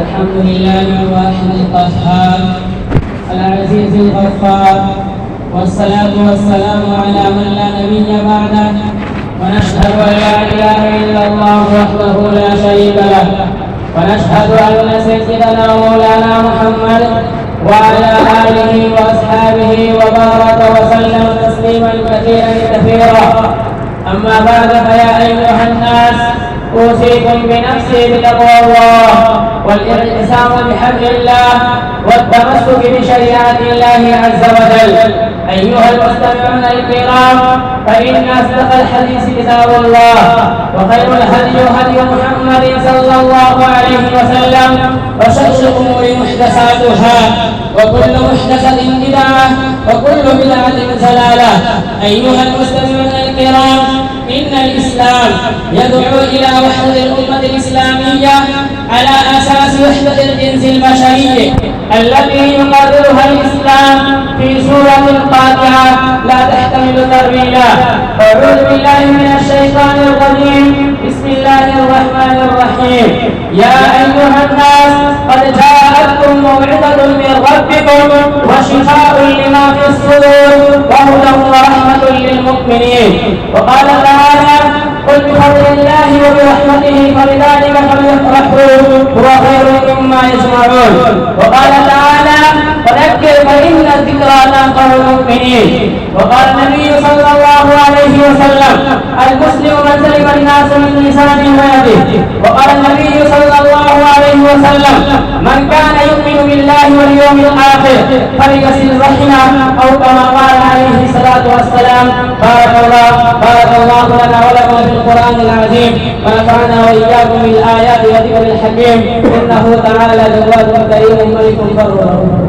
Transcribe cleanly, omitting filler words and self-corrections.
الحمد لله الواحد القهار العزيز الغفار، والصلاة والسلام على من لا نبي بعده، ونشهد أن لا إله إلا الله وحده لا شريك له، ونشهد أن سيدنا مولانا محمد وعلى آله وأصحابه وبارك وسلم تسليما كثيرا. أما بعد، فيا أيها الناس، أوصيكم بنفسي بتقوى الله والاعتصام بحبل الله والتمسك بشريعة الله عز وجل. أيها المستمعون الكرام، فإن أصدق الحديث كتاب الله، وخير الهدي هدي محمد صلى الله عليه وسلم، وشر الأمور محدثاتها، وكل محدثة بدعة، وكل بدعة ضلالة. أيها المستمعون الكرام، إن الإسلام يدعو إلى وحدة الأمة الإسلامية على أساس وحدة الجنس البشري التي يقررها الإسلام في سورة الفاتحة لا تحتمل تأويلا. أعوذ بالله من الشيطان الرجيم. بسم الله الرحمن الرحيم. يا أيها الناس، قد جاءتكم موعظة من ربكم وشفاء لما في الصدور وهدى ورحمة للمؤمنين. وقال تعالى: قل بفضل الله وبرحمته فبذلك فليفرحوا هو خير مما يجمعون. وقال تعالى: فذكر فإن الذكرى تنفع المؤمنين. وقال النبي صلى الله عليه وسلم: المسلم من سلم الناس من لسانه ويده. وقال النبي صلى الله عليه وسلم: من كان يؤمن بالله واليوم الآخر فليصل رحمه، أو كما قال عليه الصلاة والسلام. بارك الله لنا ولكم في القرآن العظيم، ونفعنا وإياكم بالآيات وذكر الحكيم، إنه تعالى جواد كريم ملك بر.